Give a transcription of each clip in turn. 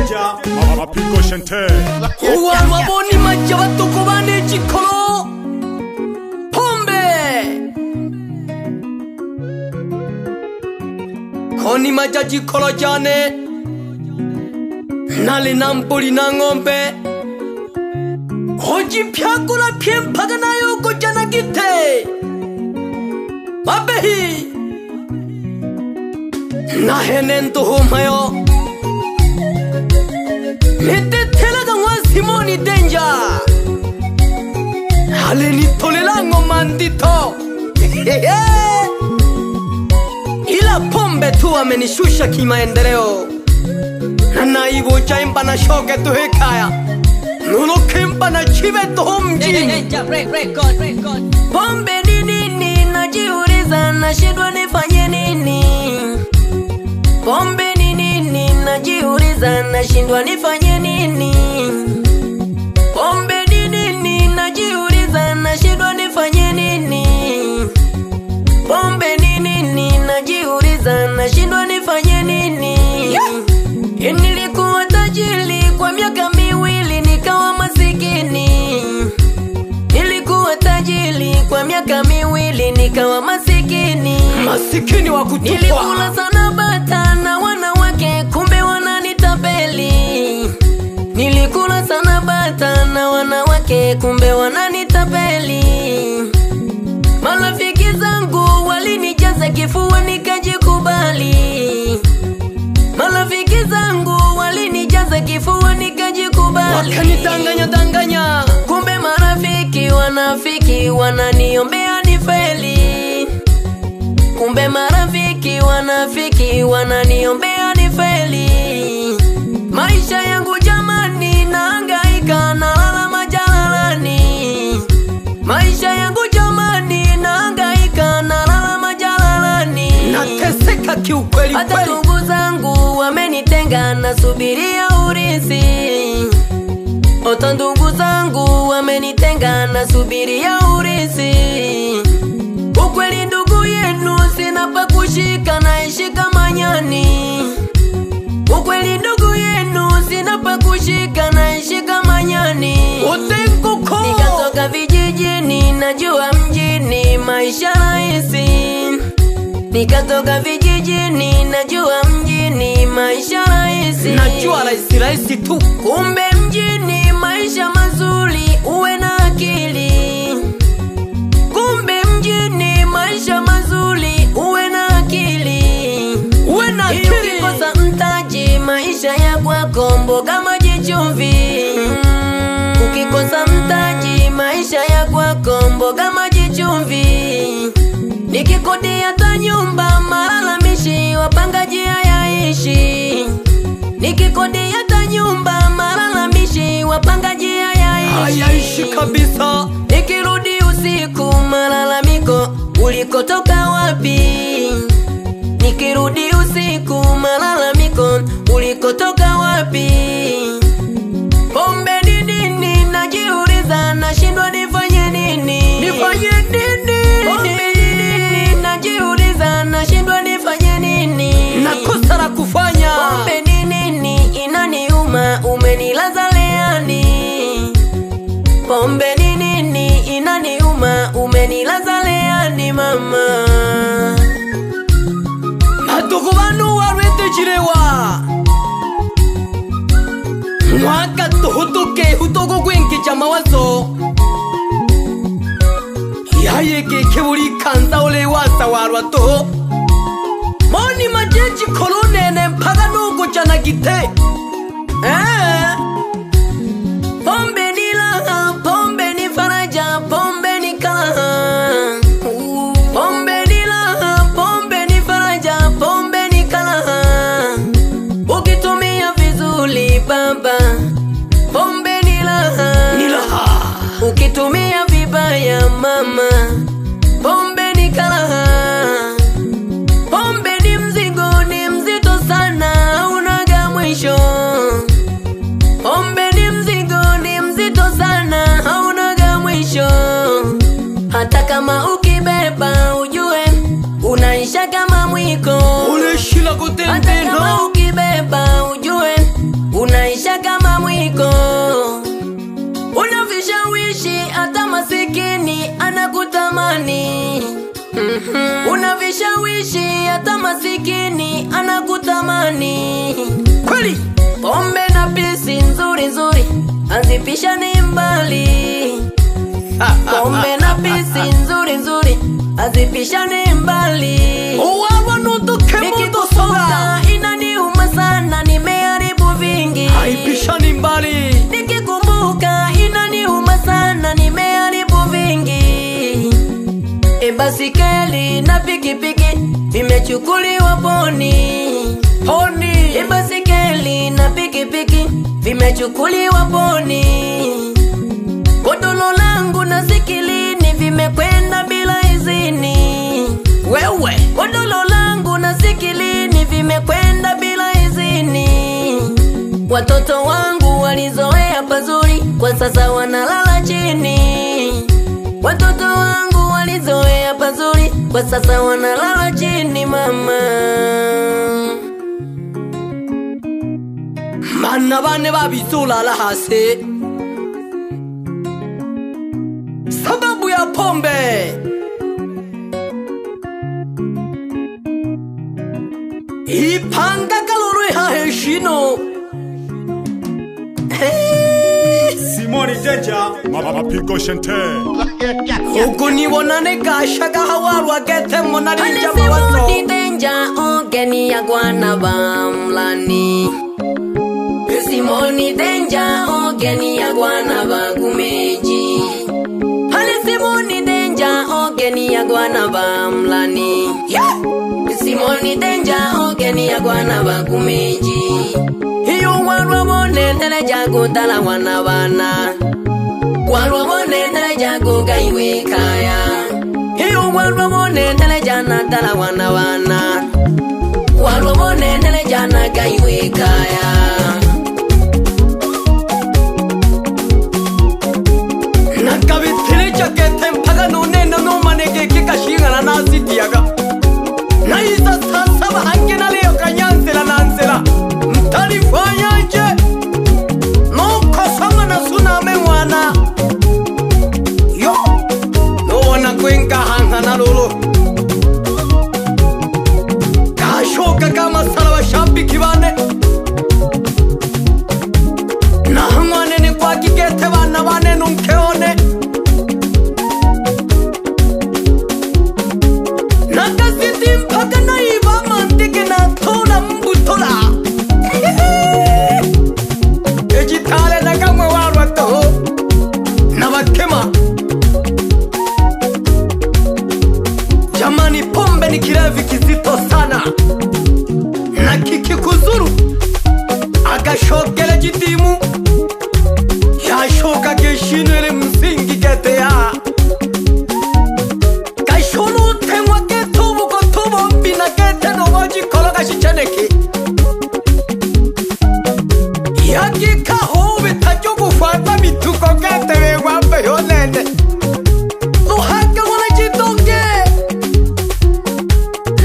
Danger, Mapigo Shente. Waboni maja watuko bane chikolo Pombe Koni maja chikolo jane Nali nampuli na ngombe Hoji pyakula piempaka na yoko jana kite Mabehi Na henento humayo Mete telaga wa Simoni Danger Hale ni tolelango mandito Ila Pombe tu amenishusha kimaendeleo Na naibu chaimpa na shoke tu hekaya Nuno kempa na chive tu mjini Pombe ni nini najiuliza nashindwa nifanye nini Pombe ni nini najiuliza nashindwa nifanye nini Pombe ni nini najiuliza nashindwa nifanye nini Pombe ni nini najiuliza nashindwa nifanye nini Nilikuwa tajiri kwa miaka miwili nikawa masikini Nilikuwa tajiri kwa miaka miwili nikawa masikini Masikini wa kutupwa Nilikula sana bata na wanawake kumbe wananitapeli Nilikula sana bata na wanawake kumbe wananitapeli Marafiki zangu walinijaza kifua nikajikubali Marafiki zangu walinijaza kifua nikajikubali Wakanidanganya kumbe marafiki wanafiki wananiombea nifeli Kumbe marafiki wanafiki wananiombea nifeli Maisha yangu jamani nahangaika nalala majalalani Maisha yangu jamani nahangaika nalala majalalani Nateseka kiukweli hata ndugu zangu wamenitenga nasubiria urithi Hata ndugu zangu wamenitenga nasubiria urithi Ukweli ndugu yenu sina pa kushika naishika manyani Ukweli ndugu yenu sina pa kushika naishika manyani Utenguko Nikatoka vijijini najua mjini maisha rahisi Nikatoka vijijini najua mjini maisha rahisi Najua rahisi tu Kumbe mjini maisha mazuri uwe na akili Kumbe mjini maisha mazuri uwe na akili Uwe na akili Ukikosa mtaji maisha ya kwako mboga maji chumvi Ukikosa mtaji maisha ya kwako mboga maji chumvi Nikikodi hata nyumba malalamishi wapangaji hayaishi Nikikodi hata nyumba malalamishi wapangaji hayaishi kabisa Nikirudi usiku malalamiko ulikotoka wapi Nikirudi usiku malalamiko ulikotoka wapi Pombe ni nini najiuliza nashindwa nifanye nini Nifanye nini Pombe ni nini najiuliza nashindwa nifanye nini Nakosa la kufanya Pombe ni nini inaniuma umenilaza leani Pombe ni nini inaniuma umenilaza leani mama Matuku banu warwete jirewa Mwaka tuhutuke hutoko kwenki chamawazo Yayeke kebuli kanza ole wasa warwa to Moni majeji kolonene mpaka nuko chana kite Pombe ni laha, pombe ni faraja, pombe ni kalaha Pombe ni laha, pombe ni faraja, pombe ni kalaha Ukitumia vizuri baba, pombe ni laha Ukitumia vibaya mama, pombe ni kalaha Pombe ni mzigo ni mzito sana haunaga mwisho Pombe ni mzigo ni mzito sana haunaga mwisho Hata kama ukibeba ujue unaisha kama mwiko Hata kama ukibeba ujue unaisha vishawishi hata masikini anakutamani. Kweli Pombe na pisi nzuri nzuri hazipishani mbali. Pombe na pisi nzuri nzuri hazipishani mbali. uwawa nuduke mudo soga inaniuma sana, nimeharibu vingi. haipishani mbali. Nikikumbuka inaniuma sana, nimeharibu vingi. Basikeli na pikipiki vimechukuliwa poni. Basikeli na pikipiki vimechukuliwa poni. Godolo langu na sikilini vimekwenda bila izini. Wewe Godolo langu na sikilini vimekwenda bila izini. Watoto wangu walizoea pazuri, kwa sasa wanalala chini. Watoto wangu walizoea pazuri, kwa sasa wanalala chini mama. Mana bane babizulala hasi sababu ya pombe. Ipanga kalorwe haheshino Simoni Danger, Mapigo Chantel. Uku nibonane gashaga hawarwa gete monari Simoni jabawaso Danger, ogeni ya gwana bamlani. Simoni Danger, ogeni ya gwana bagumeji. Simoni Danger, ogeni ya gwana bamlani. Simoni Danger, ogeni ya gwana bagumeji. Hiyo warwa bone tele jago tala wana wana. Warwa bone tele jago gaiwe kaya. Hiyo warwa bone tele jana tala wana wana. Warwa bone tele jana gaiwe kaya. nakabitire chakete mpaga none no manege kikashingana nasitiyaga naisa sasa bahange na leo kanyansela nansela mtalifanyaje no kosama na suname mwana yo no wana kwenka hanga na lolo kashoka kama sala shabiki bane na hangwane ni kwa kikete bana bane nunkeone nakasiti mpaka naiba mantike na tola mbutola ejitale na kamwe warwa toho na bakema. Jamani, pombe ni kilevi kizito sana na kikikuzuru agashokele jitimu yashoka keshinwele msingi getea kashonu temwa ketubu kotubo mpina kete no waji kologa shichaneki yakika hobe tajo kufata mituko kete wewambe yonende nuhaka wana jitonge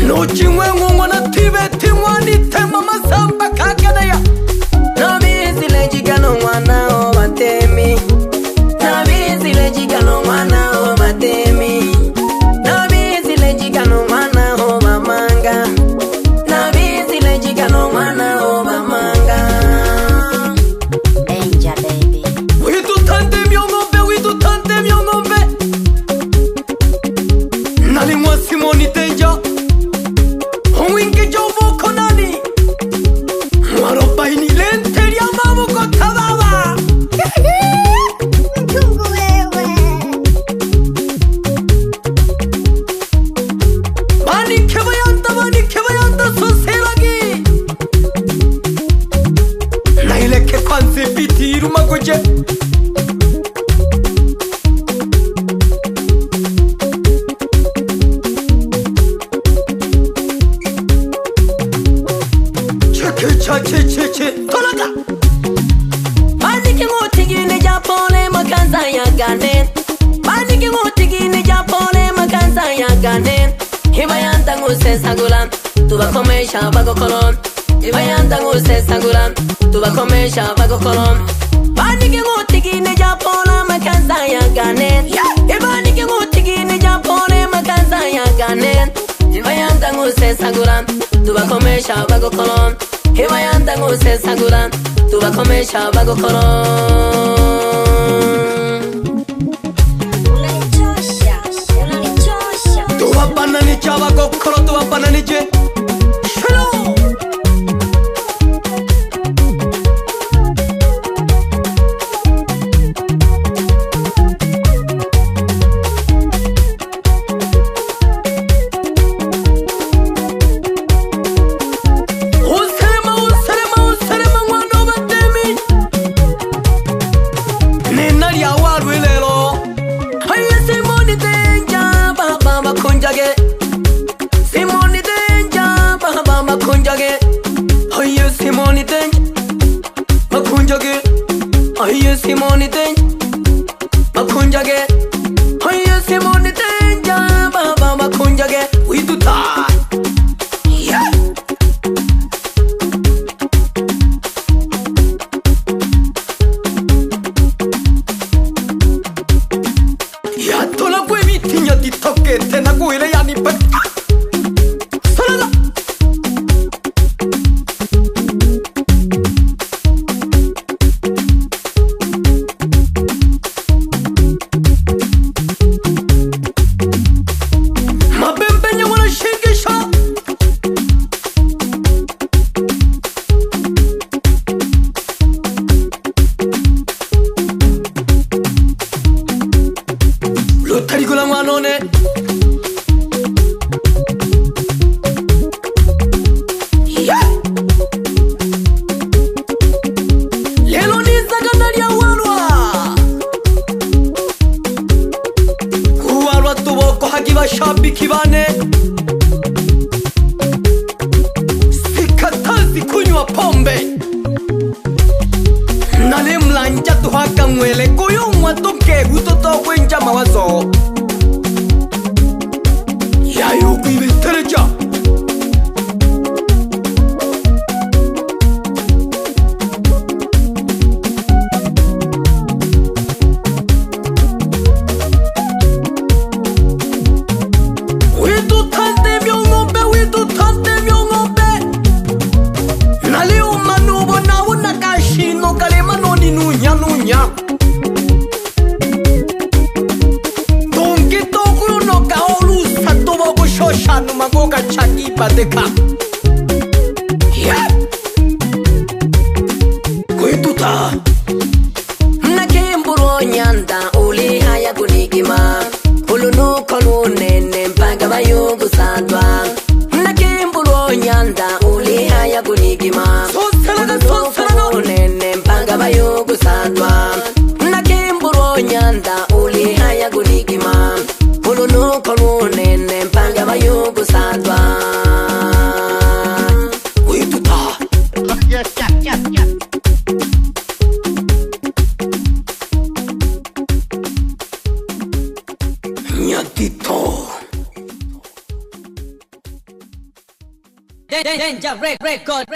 nuchimwe ngungo na tibe timwani tema masamba kakanaya Nabizile jigano mwana o batemi. Nabizile jigano mwana o batemi. Nabizile jigano mwana o bamanga. Nabizile jigano mwana o bamanga. Danger baby. witu tante myongombe nalimwa Simoni Danger Owinke jovo konani Mwarobaini lenteri ya mamuko tababa Mchungu wewe. Manike bayanda soselagi naileke kwanze biti irumagoje che tolaga Manike ngotigine japone makanza ya ganen. Manike ngotigine japone makanza ya ganen. Hibayanta nguse sagulan, tubakomesha bagokolon. Hibayanta nguse sagulan, tubakomesha bagokolon. Manike ngotigine japone makanza ya ganen. Hibayanta ngotigine japone makanza ya ganen. Hibayanta nguse sagura tubakomesha bagokolo hibayanda nguse sagura tubakomesha bagokolo tubabananije abagokolo tubabananije Simone Danger, Makunjage. Oh yeah, Simone Danger, Baba Makunjage. We do that. Yeah. Ya tola kwe mitinya di toke te na kuile ya ni pa. Salaga. Shabiki bane sikatazi kunywa pombe nalimlanja tuhaka mwele kuyumwa toke utoto wenja mawazo yayo kuibetereja Shanu magoga chaki padeka. Yeah. Kuituta. Nakemburo nyanda uli haya kunigima. Ulunu kolu nene mpanga bayungu sandwa. Nakemburo nyanda uli haya kunigima. Ulunu nene mpanga bayungu sandwa. Nakemburo nyanda uli haya kunigima. Ulunu kolu nene mpanga bayungu sandwa. Kuituta. Yes. Nyatito. Danger record.